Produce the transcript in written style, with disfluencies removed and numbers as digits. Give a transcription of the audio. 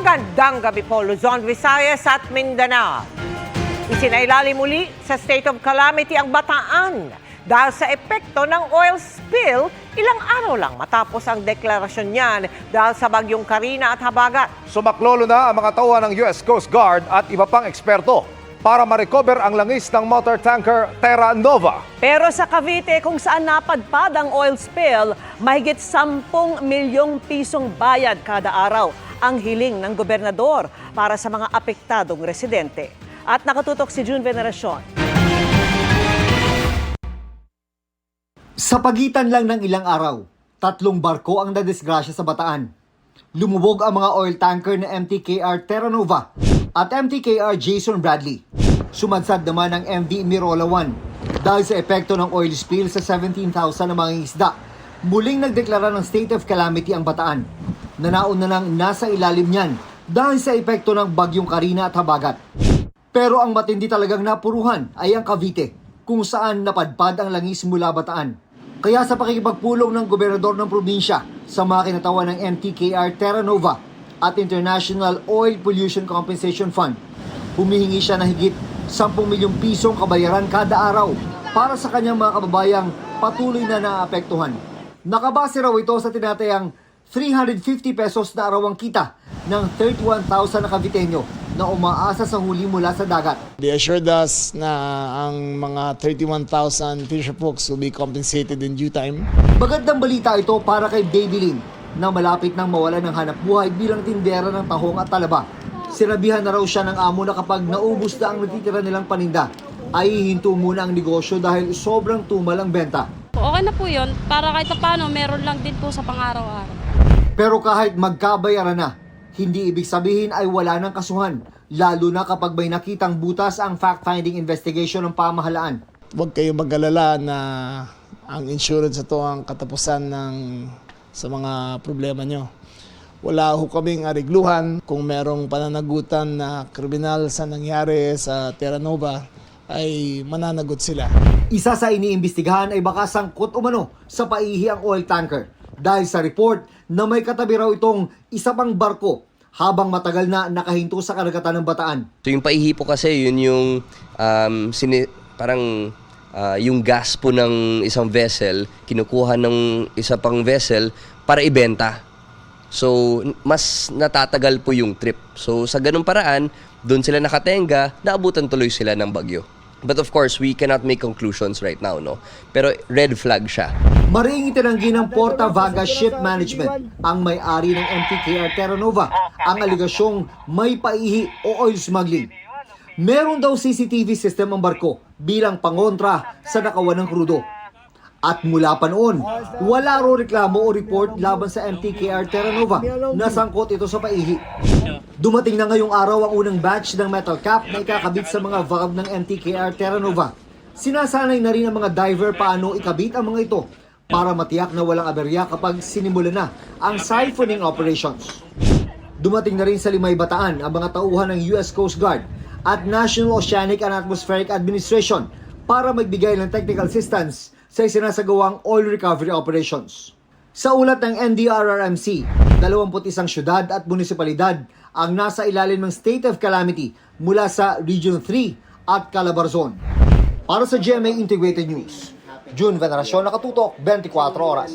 Magandang gabi po, Luzon, Visayas at Mindanao. Isinailalim muli sa state of calamity ang Bataan dahil sa epekto ng oil spill ilang araw lang matapos ang deklarasyon niyan dahil sa bagyong Karina at Habagat. Sumaklolo na ang mga tauhan ng US Coast Guard at iba pang eksperto para ma-recover ang langis ng motor tanker Terra Nova. Pero sa Cavite, kung saan napadpad ang oil spill, mahigit 10 milyong pisong bayad kada araw ang hiling ng gobernador para sa mga apektadong residente. At nakatutok si June Veneracion. Sa pagitan lang ng ilang araw, 3 barko ang nadisgrasya sa Bataan. Lumubog ang mga oil tanker na MTKR Terra Nova at MTKR Jason Bradley. Sumadsad naman ang MV Mirola 1 dahil sa epekto ng oil spill sa 17,000 na mga isda. Muling nagdeklara ng state of calamity ang Bataan. Nanaon na nang nasa ilalim niyan dahil sa epekto ng bagyong Karina at Habagat. Pero ang matindi talagang napuruhan ay ang Cavite, kung saan napadpad ang langis mula Bataan. Kaya sa pakikipagpulong ng gobernador ng probinsya sa mga kinatawan ng MTKR Terra Nova at International Oil Pollution Compensation Fund, humihingi siya na higit 10 milyong pisong kabayaran kada araw para sa kanyang mga kababayang patuloy na naapektuhan. Nakabase raw ito sa tinatayang 350 pesos na arawang kita ng 31,000 na Caviteño na umaasa sa huli mula sa dagat. They assured us na ang mga 31,000 fisher folks will be compensated in due time. Magandang balita ito para kay Baby Lynn na malapit nang mawala ng hanap buhay bilang tindera ng tahong at talaba. Sinabihan na raw siya ng amo na kapag naubos na ang natitira nilang paninda, ay hihinto muna ang negosyo dahil sobrang tumal ang benta. Okay na po yun, para kahit paano meron lang din po sa pang-araw-araw. Pero kahit magkabayaran na, hindi ibig sabihin ay wala ng kasuhan, lalo na kapag may nakitang butas ang fact-finding investigation ng pamahalaan. Huwag kayo mag-alala na ang insurance ito ang katapusan sa mga problema nyo. Wala ho kaming arigluhan kung merong pananagutan na kriminal sa nangyari sa Terra Nova ay mananagot sila. Isa sa iniimbestigahan ay baka sangkot umano sa paihi ang oil tanker dahil sa report na may katabi raw itong isa pang barko habang matagal na nakahinto sa karagatan ng Bataan. So yung paihi po kasi yun yung yung gas po ng isang vessel, kinukuha ng isa pang vessel para ibenta. So mas natatagal po yung trip. So sa ganung paraan, doon sila nakatenga, naabutan tuloy sila ng bagyo. But of course, we cannot make conclusions right now, no? Pero red flag siya. Maring itinanggi ng Porta Vaga Ship Management ang may-ari ng MTKR Terra Nova ang aligasyong may paihi o oil smuggling. Meron daw CCTV system ang barko bilang pangontra sa nakawan ng krudo. At mula pa noon, wala raw reklamo o report laban sa MTKR Terra Nova na sangkot ito sa paihi. Dumating na ngayong araw ang unang batch ng metal cap na ikakabit sa mga valve ng MTKR Terra Nova. Sinasanay na rin ang mga diver paano ikabit ang mga ito para matiyak na walang aberya kapag sinimula na ang siphoning operations. Dumating na rin sa Limay Bataan ang mga tauhan ng US Coast Guard at National Oceanic and Atmospheric Administration para magbigay ng technical assistance sa isinasagawang oil recovery operations. Sa ulat ng NDRRMC, 21 syudad at munisipalidad ang nasa ilalim ng state of calamity mula sa Region 3 at Calabarzon. Para sa GMA Integrated News, June Veneracion, nakatutok 24 oras.